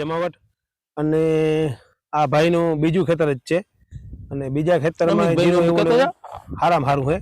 જમાવટ અને આ ભાઈનું બીજું ખેતર જ છે અને બીજા ખેતરમાં જીરું એવું હારામ હારું છે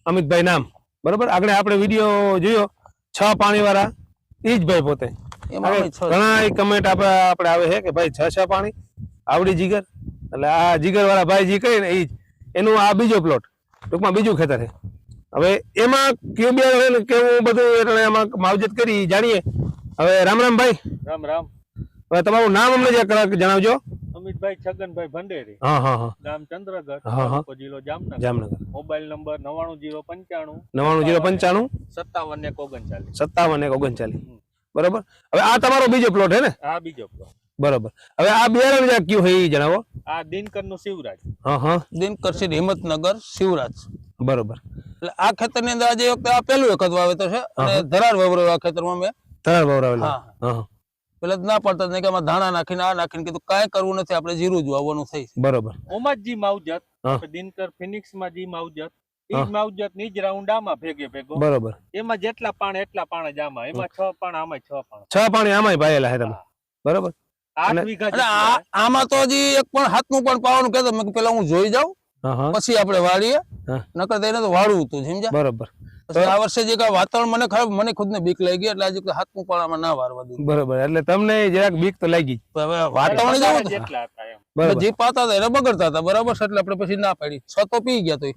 અમિતભાઈ નામ બરોબર આગળ આપણે વિડીયો જોયો 6 પાણી વાળા ઈ જ ભાઈ પોતે ઘણા કમેન્ટ આપણે આવે છે કે ભાઈ 6 પાણી આવડી જીગર એટલે આ જીગર વાળા ભાઈ જી કહે ને ઈ એનું આ બીજો પ્લોટ ટૂંકમાં બીજું ખેતર છે હવે એમાં કેવું બિયારણ ને કેવું બધું એટલે એમાં માવજત કરી જાણીએ હવે રામ રામ ભાઈ રામ રામ હવે તમારું નામ અમને જણાવજો અમિતભાઈ છગનભાઈ ભંડેરી હા હા હા ગામ ચંદ્રગઢ જિલ્લો જામનગર મોબાઈલ નંબર 99095 99095 5739 બરોબર હવે આ તમારો બીજો પ્લોટ હે ને આ બીજો પ્લોટ બરોબર હવે આ બિયારણ જે કયું છે એ જણાવો આ દિનકર નું શિવરાજ દિનકર છે હિંમતનગર શિવરાજ બરોબર એટલે આ ખેતર ની અંદર આજે વખતે આ પહેલું વખત વાવેતર છે અને ધરાર વાવરો આ ખેતરમાં મેં ધરાર વાવરાવેલા હા પેલા ના પડતા નહીં કે આમાં ધાણા નાખીને આ નાખીને કીધું કાંઈ કરવું નથી આપણે જીરું જ વાવવાનું થઈ બરોબર ઓમાજી માવજત દિનકર ફિનિક્સ માં જી માવજત ઈ માવજત ની જ રાઉન્ડ આમાં ભેગો બરોબર એમાં જેટલા પાણ એટલા પાણ જ આમાં એમાં 6 પાણ આમાં 6 પાણ 6 પાણી આમાંય ભાયેલા હે તમે બરોબર 8 વીઘા આમાં તો હજી એક પણ હાથનું પણ પાવાનું કહેતો મેં પેલા હું જોઈ જાઉં પછી આપણે વાળીએ નકર તેને તો વાળવું હતું સમજ્યા બરોબર આ વર્ષે જે વાતાવરણ મને ખુદ ને બીક લાગી એટલે આજે હાથનું પાણામાં ના વારવા દીધું બરોબર એટલે તમને જરાક બીક તો લાગી હવે વાતાવરણ જેવું જેટલા હતા જે પાતા હતા એને બગડતા હતા બરાબર એટલે આપણે પછી ના પાડી 6 તો પી ગયા તો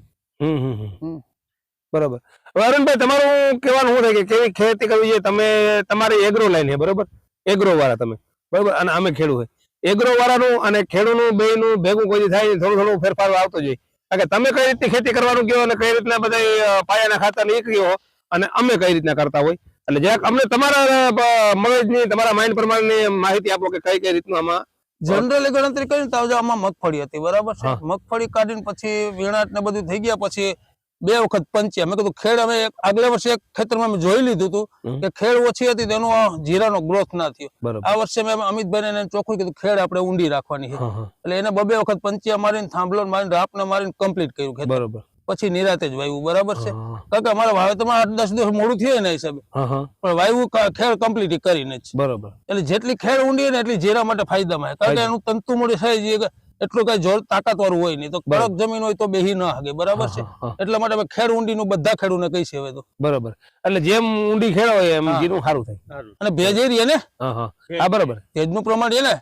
બરોબર હવે અરુણભાઈ તમારું કહેવાનું શું થાય કે કેવી ખેતી કરવી છે તમે તમારી એગ્રો લાઈન છે બરોબર એગ્રો વાળા તમે બરોબર અને અમે ખેડૂત છે એગ્રો વાળાનું અને ખેડૂતનું બેયનું ભેગું કોઈ થાય થોડું ફેરફાર આવતો જોઈએ કારણ કે તમે કઈ રીતની ખેતી કરવાનું કહો અને કઈ રીતના બધા પાયાના ખાતર ની કહો અને અમે કઈ રીતના કરતા હોય એટલે જરાક અમને તમારા મગજની તમારા માઇન્ડ પ્રમાણેની માહિતી આપો કે કઈ રીતનું આમાં જનરલી ગણતરી કરીને તો આમાં મગફળી હતી બરાબર છે મગફળી કાઢીને પછી વીણાટ ને બધું થઈ ગયા પછી 2 વખત પંચ્યા મેં કીધું ખેડ અમે આગલા વર્ષે એક ખેતરમાં મેં જોઈ લીધું હતું કે ખેડ ઓછી હતી તેનો જીરાનો ગ્રોથ ના થયો આ વર્ષે મેં અમિતભાઈ ને ચોખ્ખું કીધું ખેડ આપણે ઊંડી રાખવાની છે એટલે એને 2 વખત પંચ્યા મારીને થાંભલો મારીને રાપને મારીને કમ્પ્લીટ કર્યું ખેતર બરોબર પછી નિરાતે જ વાવ્યું બરાબર છે કારણ કે અમારા વાવેતરમાં 8-10 દિવસ મોડું થયું એના હિસાબે પણ વાવ્યું ખેડ કમ્પ્લીટ કરીને જ બરોબર એટલે જેટલી ખેડ ઊંડી ને એટલી જીરા માટે ફાયદામાં કારણ કે એનું તંતુ મૂડી થાય એટલું કઈ જોર તાકાત વાળું હોય નહીં તો કડક જમીન હોય તો બેહી ના હાગે બરાબર છે એટલા માટે ખેડ ઊંડી નું બધા ખેડૂને કહી છે હવે તો બરોબર એટલે જેમ ઊંડી ખેડ હોય એમ જીરું સારું થાય અને ભેજ એરી ને હા બરોબર ભેજ નું પ્રમાણ છે ને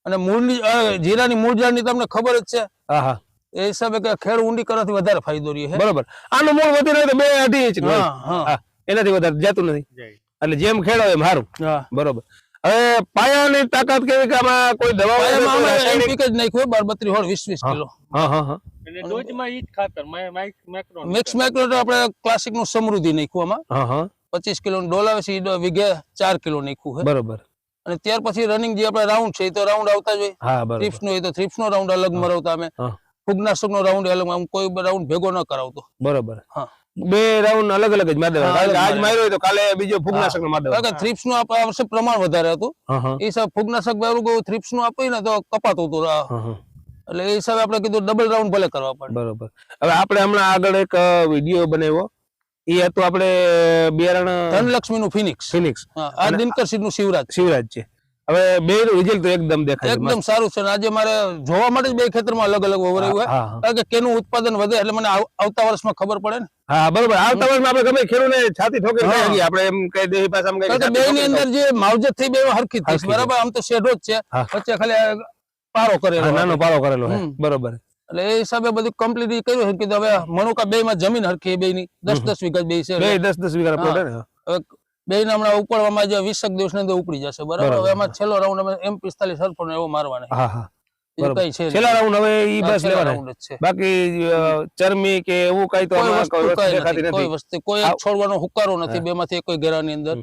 અને મૂળની જીરાની મૂળ ઝાડની તમને ખબર જ છે એ હિસાબે કે ખેડ ઊંડી કરવાથી વધારે ફાયદો રહે છે બરોબર આનું મૂળ વધી રહ્યું તો 2-2.5 ઇંચ એનાથી વધારે જતું નથી એટલે જેમ ખેડ હોય એમ સારું બરોબર હવે પાયાની તાકાત કેવી કે આમાં કોઈ દવા એનપીક જ નાખ્યું 12-32 હોળ 20-20 કિલો એટલે ડોઝમાં ઈ જ ખાતર મિક્સ માઇક્રો આપણે ક્લાસિક નું સમૃદ્ધિ નાખ્યું આમાં 25 કિલો ડોલ આવે છે વીઘે 4 કિલો નાખ્યું છે બરોબર અને ત્યાર પછી રનિંગ જે આપણે રાઉન્ડ છે એ તો રાઉન્ડ આવતા જ હોય થ્રિપ્સ નો હોય તો થ્રિપ્સ નો રાઉન્ડ અલગ મરાવતા અમે ફૂગનાશક નો રાઉન્ડ અલગ કોઈ રાઉન્ડ ભેગો ન કરાવતો બરોબર હા 2 રાઉન્ડ અલગ અલગ જ માર દેવા આજ માર્યો તો કાલે બીજો ફૂગનાશક નો માર દેવા કારણ કે થ્રિપ્સ નું આ વર્ષે પ્રમાણ વધારે હતું એ હિસાબ ફૂગનાશક વાળું ગયું થ્રિપ્સ નું આપી ને તો કપાતું હતું એટલે એ હિસાબે આપણે કીધું ડબલ રાઉન્ડ ભલે કરવા પડે બરોબર હવે આપણે હમણાં આગળ એક વિડીયો બનાવ્યો એ હતું આપણે બિયારણ ધનલક્ષ્મી નું ફિનિક્સ આ દિનકર સીડ નું શિવરાજ છે હવે બે રિઝલ્ટ તો એકદમ દેખાય એકદમ સારું છે આજે મારે જોવા માટે જ બે ખેતરમાં અલગ અલગ વવરાયું હોય કારણ કે કેનું ઉત્પાદન વધે એટલે મને આવતા વર્ષમાં ખબર પડે ને હા બરોબર આવતા વર્ષમાં આપણે ગમે ખેડૂતને છાતી ઠોકે આપણે એમ કહી દે ભાષામાં કે બે ની અંદર જે માવજત થઈ બે હરખી થઈ બરાબર આમ તો શેઢો જ છે વચ્ચે ખાલી પારો કરેલો નાનો પારો કરેલો છે બરોબર એટલે એ હિસાબે બધું કમ્પ્લીટ કર્યું છે કે હવે મણુકા બે માં જમીન હરખી બે ની 10-10 વીઘા બે છે 10-10 વીઘા પ્લોટ છે બે ને હમણાં ઉપડવામાં જે 20 દિવસ ની અંદર ઉપડી જશે બરાબર હવે એમાં છેલ્લો રાઉન્ડ અમે M45 સરફળ એવો મારવાનો છેલ્લા રાઉન્ડ હવે ઈ બસ લેવાના છે બાકી ચરમી કે એવું કઈ તો કોઈ વસ્તુ કોઈ છોડવાનો હુકારો નથી બે માંથી કોઈ ઘેરાની અંદર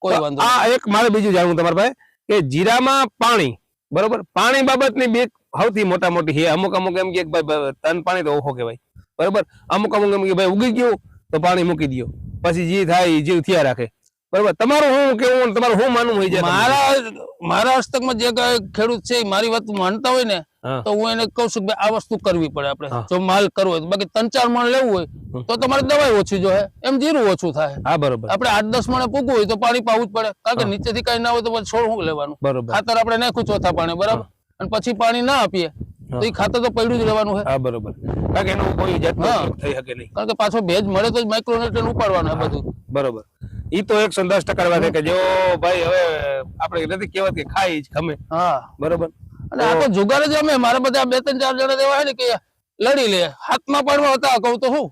કોઈ વાંધો આ એક મારે બીજું જાણવું તમારા પાસે કે જીરામાં પાણી બરોબર પાણી બાબતની બે સૌથી મોટી છે અમુક એમ કે ભાઈ તન પાણી તો ઓછો કહેવાય બરોબર અમુક એમ કે ભાઈ ઉગી ગયું તો પાણી મૂકી દો પછી જે થાય જીવ થયા રાખે બરોબર તમારું શું કેવું તમારું શું માનવું હોય છે મારા હસ્તકમાં જે ખેડૂત છે મારી વાત માનતા હોય ને તો હું એને કહું છું કે આ વસ્તુ કરવી પડે આપણે જો માલ કરવો હોય બાકી 3-4 મણ લેવું હોય તો તમારે દવા ઓછી જોઈએ, એમ જીરું ઓછું થાય. હા બરોબર. આપણે 8-10 મણે પૂગવું હોય તો પાણી પાવું જ પડે, કારણ કે નીચેથી કઈ ના હોય તો પછી છોડ શું લેવાનું. બરોબર. ખાતર આપણે નાખ્યું ચોથા પાણી, બરાબર, અને પછી પાણી ના આપીએ તો એ ખાતર તો પડ્યું જ રહેવાનું છે. હા બરોબર. કારણ કે એનું કોઈ જાતનો ઉપયોગ થઈ શકે નહીં. કારણ કે પાછો ભેજ મળે તો જ માઇક્રોન્યુટ્રિયન્ટ ઉપાડવાનું બધું. બરોબર. ઈ તો 110% વાત છે કે જો ભાઈ હવે આપણે નથી કહેવત કે ખાઈ જ ગમે. હા બરોબર. અને આ તો જુગાર જ અમે મારા બધા 2-3-4 જણા એવા છે ને કે લડી લે, હાથમાં પાડવા હતા કહું તો શું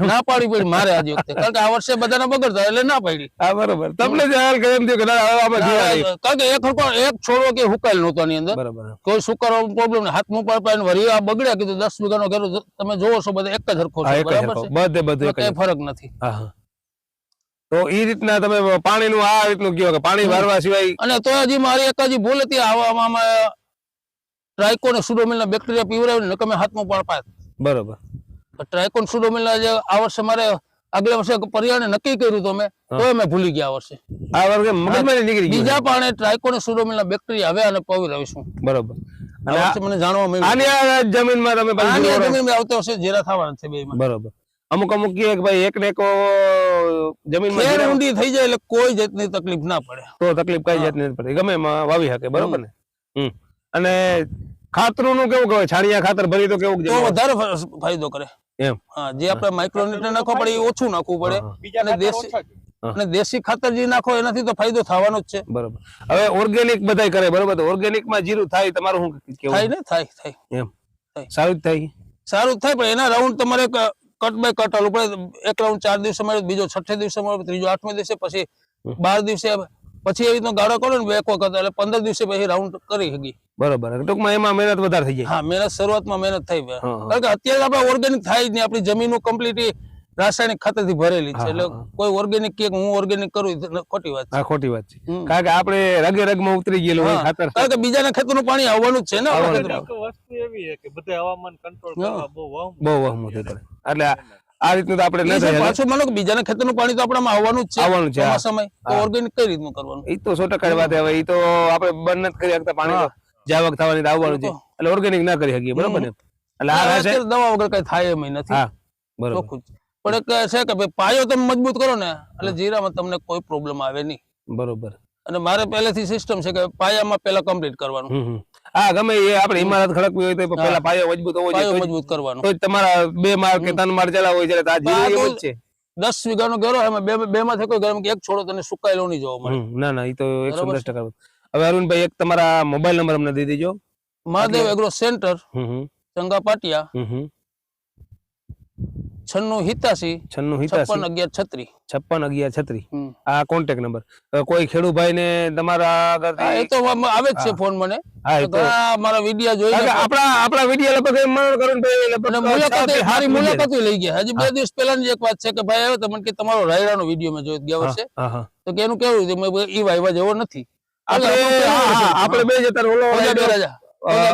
ના પાડી પડી મારે આજ વખતે, કારણ કે આ વર્ષે બધાને બગડતા એટલે ના પાડી. હા બરોબર. તમને જ હાલ કે એમ થયું કે ના હવે આપણે જીવા દઈએ. કારણ કે એક છોડવો કે હુકાયેલ નહોતો આની અંદર, બરોબર. કોઈ સુકારો પ્રોબ્લેમ નહીં, હાથમાં પાડીને વળી આ બગડ્યા, કીધું 10 વીઘાનો ઘેરો તમે જોવો છો બધા એક જ હરખો હા છે, એક જ બરાબર હરખો. છે, બધે કઈ ફરક નથી. હા હા. તો ઈ રીતના તમે પાણીનું આ રીતનું કહો કે પાણી વારવા સિવાય. અને તો હજી મારી એક હજી ભૂલ હતી, આવામાં ટ્રાઇકોન સુડોમિલના બેક્ટેરિયા પીવડાવીને નકમે હાથમાં પણ પાય. બરોબર. ટ્રાઇકોન સુડોમિલના જે આ વર્ષે મારે આગલા વર્ષે પરિયાને નક્કી કર્યું તો મેં મેં ભૂલી ગયા આ વર્ષે. આ વર્ષે મગજમાંથી નીકળી ગયું. બીજા પાણે ટ્રાઇકોન સુડોમિલના બેક્ટેરિયા હવે આને પીવડાવીશું. બરોબર. આ વર્ષે મને જાણવા મળ્યું. આની આ જમીનમાં તમે પાછું આની જોડો. જમીનમાં આવતા વર્ષે જીરા થવાના છે બેમાં. બરોબર. અમુક કહે કે ભાઈ એક ને એક જમીનમાં ખેર જીરા ઊંડી થઈ જાય એટલે કોઈ જાતની તકલીફ ના પડે. તો તકલીફ કઈ જાતની નથી પડતી, ગમે એમાં વાવી શકે. બરોબર ને. અને ખાતરનું કેવું કહેવાય, છાણિયા ખાતર ભરી તો કેવું તો વધારે ફાયદો કરે એમ. હા, જે આપણે માઇક્રોન્યુટ્રિયન્ટ નાખવા પડે એ ઓછું નાખવું પડે. બીજા અને ખાતર દેશી ઓછા છે. અને દેશી ખાતર જે નાખો એનાથી તો ફાયદો થવાનો જ છે. બરોબર. હવે ઓર્ગેનિક બધાય કરે, બરોબર, તો ઓર્ગેનિક માં જીરું થાય તમારું શું કેવું? થાય ને થાય એમ સારું જ થાય. સારું જ થાય, પણ એના રાઉન્ડ તમારે કટ બાય કટ હાલવું પડે. એક રાઉન્ડ 4 દિવસે મળે, બીજો 6 દિવસે મળે, ત્રીજો 8મે દિવસે, પછી 12 દિવસે, પછી એવી રીતનો ગાળો કરો ને એક વખત એટલે 15 દિવસે પછી રાઉન્ડ કરી શકી. બરોબર. ટૂંકમાં એમાં મહેનત વધારે થઈ જાય. હા, મહેનત શરૂઆતમાં મહેનત થઈ જાય, કારણ કે અત્યારે આપણે ઓર્ગેનિક થાય જ નહીં, આપણી જમીનો કમ્પ્લીટ રાસાયણિક ખાતરથી ભરેલી છે, એટલે કોઈ ઓર્ગેનિક કે હું ઓર્ગેનિક કરું ખોટી વાત છે. હા ખોટી વાત છે, કારણ કે આપણે રગે રગમાં ઉતરી ગયેલું હોય ખાતર. કારણ કે બીજાના ખેતરનું પાણી આવવાનું જ છે ને આપણા ખેતરમાં. એક વસ્તુ એવી છે કે બધા હવામાન કંટ્રોલ કરવા બહુ વહમું થઈ કરે. એટલે આ રીતનું તો આપણે ન થાય. પાછું માનો કે બીજાના ખેતરનું પાણી તો આપણામાં આવવાનું જ છે, આવવાનું છે. આ સમય તો ઓર્ગેનિક કઈ રીતનું કરવાનું? એ તો 100% વાત. હવે એ તો આપણે બંધ નથી કરી શકતા, પાણી તો જાવક થવાની આવવાનું છે, એટલે ઓર્ગેનિક ના કરી શકીએ. બરોબર ને. એટલે આ દવા વગર કઈ થાય એમ નથી. હા બરોબર. પણ એક છે કે ભાઈ પાયો તમે મજબૂત કરો ને એટલે જીરામાં તમને કોઈ પ્રોબ્લેમ આવે નહીં. બરોબર. અને મારે પહેલેથી સિસ્ટમ છે કે પાયામાં પહેલા કમ્પ્લીટ કરવાનું. હા, ગમે એ આપણે ઇમારત ખડકવી હોય તો પહેલા પાયો મજબૂત હોવો જોઈએ, મજબૂત કરવાનો. તો તમારા 2 માળ કે 3 માળ ચલાવ હોય છે. આ જીરું એવું જ છે. 10 વીઘાનો ઘેરો એમાં બે માંથી કોઈ ઘરમાં એક છોડો તને સુકાયેલો નહીં જોવા મળે. ના ના, એ તો 110%. હવે અરુણભાઈ એક તમારા મોબાઈલ નંબર અમને દઈ દેજો. મહાદેવ એગ્રો સેન્ટર, ચંગા પાટિયા, 9687 561136. આ કોન્ટેક્ટ નંબર. કોઈ ખેડૂભાઈ ને તમારા એ તો આવે જ છે ફોન મને. મારા વિડિયો જોઈ આપણા વિડિયો મારી મુલાકાત લઈ ગયા. હજી 2 દિવસ પહેલાની એક વાત છે કે ભાઈ આવ્યો તો મને કે તમારો રાયડાનો વિડિયો મેં જોયો ગયા વર્ષે, તો કે એનું કેવું ઈ વાયવા જેવો નથી. આપણે બે જતા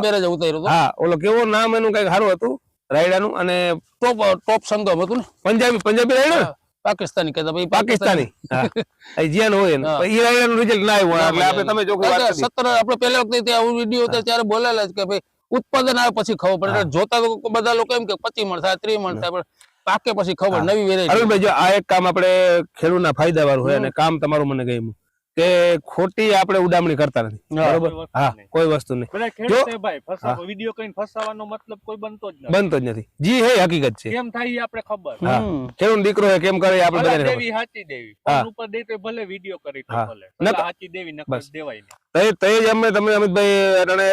બેરાજા ઉતાર્યો. હા, ઓલો કેવો નામ એનું કઈક સારું હતું રાયડાનું, અને ટોપ સંગમ હતું ને, પંજાબી રાયડો, પાકિસ્તાની કહેતા ભાઈ, પાકિસ્તાની. જ્યાં હોય ને એ રાયડાનું રિઝલ્ટ ના આવ્યું. એટલે આપણે તમે જો 17 આપણે પહેલા વખતે ત્યાં વિડીયો હતા ત્યારે બોલેલા કે ભાઈ ઉત્પાદન આવે પછી ખબર પડે. જોતા તો બધા લોકો એમ કે 25 મણ થાય, 30 મણ થાય, પણ પાકે પછી ખબર નવી વેરાયટી. અરુણભાઈ જો આ એક કામ આપણે ખેડૂતના ફાયદા વાળું હોય, અને કામ તમારું મને ગમ્યું કે ખોટી આપણે ઉડામણી કરતા નથી. બરોબર. હા, કોઈ વસ્તુ નહીં. વિડિયો કઈ ફસાવાનો મતલબ કોઈ બનતો જ નથી. જી હે હકીકત છે. કેમ થાય આપણે ખબર. ખેડૂત દીકરો હે કેમ કરે આપણે બધાને ખબર. દેવી હાચી દેવી ફોન ઉપર દે તો ભલે વિડિયો કરી તો ભલે હાચી દેવી નકર દેવાય નહીં. તે જ અમે તમે અમિતભાઈ અટણે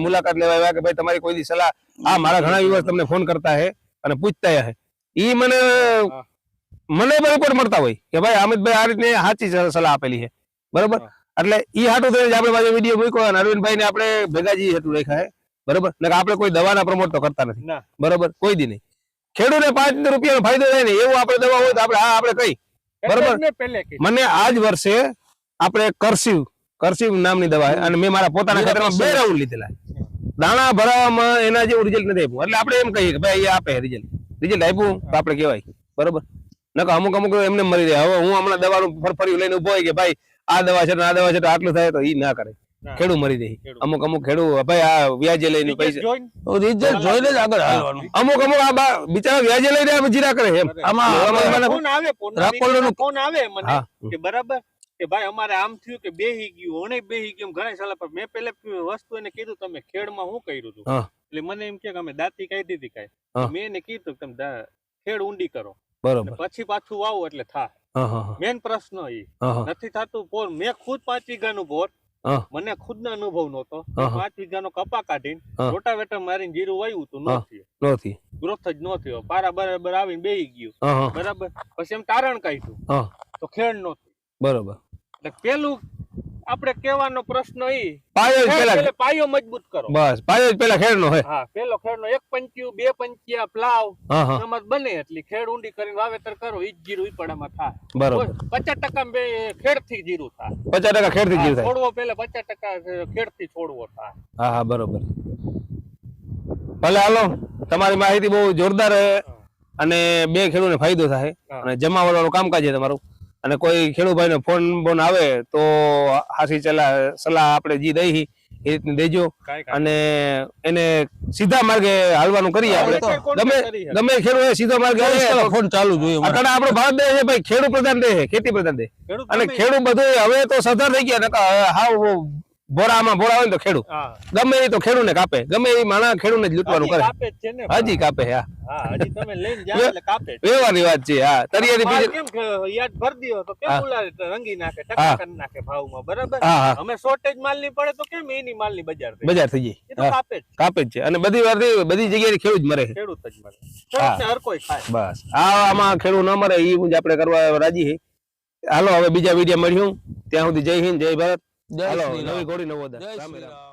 મુલાકાત લેવા આવ્યા કે ભાઈ તમારી કોઈ દી સલાહ. આ મારા ઘણા યુવાસ તમને ફોન કરતા હે અને પૂછતા હે. ઈ મને રિપોર્ટ મળતા હોય કે ભાઈ અમિતભાઈ આ રીતની સાચી સલાહ આપેલી છે. બરોબર. એટલે ઈ હાટું થઈને આપણે પાછો વિડીયો મૂક્યો અને અરવિંદભાઈ ને આપણે ભેગાજી હેઠું રાખ્યા. બરોબર. આપણે કોઈ દવાના પ્રમોટ તો કરતા નથી. બરોબર, કોઈ દી નહીં. ખેડૂતને 5 રૂપિયાનો ફાયદો થાય ને એવું આપણે દવા હોય તો આપણે કઈ. બરોબર. મને આજ વર્ષે આપણે કરસીવ નામની દવા, અને મેં મારા પોતાના ખેતરમાં 2 રાઉન્ડ લીધેલા. દાણા ભરાવામાં એના જેવું રિઝલ્ટ નથી આપ્યું. એટલે આપણે એમ કહીએ કે ભાઈ એ આપે રિઝલ્ટ આપ્યું તો આપણે કહેવાય. બરોબર. નકર અમુક એમને મરી જાય. હવે હું હમણાં દવાનું ફરફર્યું લઈને ઉભો હોય કે ભાઈ આ દવા છે આ દવા છે આટલું થાય, તો ઈ ના કરે. ના. ખેડૂ મરી જાય ખેડૂ. અમુક ખેડૂ ભાઈ આ વ્યાજે લઈને પૈસા જોઈને રિઝલ્ટ જોઈને જ આગળ હાલવાનું અમુક આ બિચારા વ્યાજે લઈને આ જીરા કરે એમ આમાં ફોન આવે રાપોલનો ફોન આવે મને હા. કે બરાબર કે ભાઈ અમારે આમ થયું કે બેહી ગયું ઓણે બેહી ગયું ઘણા સાલા પર મેં પેલે વસ્તુ એને કીધું તમે ખેડમાં શું કર્યું હતું હા. એટલે મને એમ કે અમે દાંતી કહી દીધી હા. કાંઈ મેં એને કીધું કે તમે ખેડ ઊંડી કરો બરોબર પછી પાછું વાવો એટલે થાય હા હા મેન પ્રશ્ન ઈ હા નથી થતું પોર મેં ખુદ 5 વીઘાનું બોર હા. મને ખુદનો અનુભવ નહોતો હા. 5 વીઘાનો કપા કાઢીને હા. રોટાવેટર મારીને જીરું વાવ્યું હતું હા. ન થયું નથી ગ્રોથ જ ન થયો પારા બરાબર આવીને બેહી ગયું હા હા બરાબર પછી એમ તારણ કાઢ્યું હા તો ખેડ નો બરોબર એટલે પેલું આપણે કહેવાનો પ્રશ્ન ઈ પાયો જ પેલા પેલે પાયો મજબૂત કરો બસ પાયો જ પેલા ખેડનો હે હા પેલો ખેડનો 1 પંચ્યું 2 પંચ્યા પ્લાવ હા હા એમાં બને એટલે ખેડ ઊંડી કરીને વાવેતર કરો ઈ જ જીરું ઈપડામાં થાય બરોબર 50% ખેડ થી જીરું થાય 50% ખેડથી જીવ થાય છોડવો પેલા 50% ખેડ થી છોડવો થાય હા હા બરોબર ભલે હાલો તમારી માહિતી બહુ જોરદાર છે અને બે ખેડૂતને ફાયદો થાય હા. અને જમાવવાનું કામકાજ છે તમારું અને કોઈ ખેડૂતભાઈને ફોન આવે તો હાસી સલાહ આપણે જે દઈ એ રીતની દેજો કાંઈ અને એને સીધા માર્ગે હાલવાનું કરીએ આપણે ગમે ખેડૂત હોય સીધો માર્ગે હાલે તો ફોન ચાલુ જોઈએ અમારે. અત્યારે આપણો ભારત દેશ છે ભાઈ ખેડૂત પ્રધાન દેશ છે ખેતી પ્રધાન દેશ અને ખેડૂત બધું હવે તો સધર થઈ ગયા નકર હાવ ભોળામાં ભોળા હોય ને તો ખેડૂત ગમે એ તો ખેડૂતને કાપે ગમે એ માણસ ખેડૂતને જ લૂંટવાનું કરે કાપે જ છે ને હજી કાપે હા હા હજી તમે લઈને જાઓ એટલે કાપે જ. વ્યવહારની વાત છે હા તરિયાની માલ બીજી કેમ કે યાદ ભર દ્યો તો કેમ હા. બોલાવે રંગી નાખે હા. ટકા કરી નાખે ભાવમાં બરાબર હા હા અમે શોર્ટેજ માલ ની પડે તો કેમ એની માલ ની બજાર થઈ બજાર થઈ એ જાય તો હા કાપે જ કાપે જ છે અને બધી વાર બધી જગ્યાએ ખેડૂત મરે છે ખેડૂત જ મળે ખેડૂતને હર કોઈ ખાય બસ આમાં ખેડૂત ન મરે એ જ આપણે કરવા રાજી છે હાલો હવે બીજા વિડીયો મળ્યું ત્યાં સુધી જય હિન્દ જય ભારત જય હાલો શ્રી રામ. નવી ઘોડી નવો દર જય રામે શ્રી રામ રામ.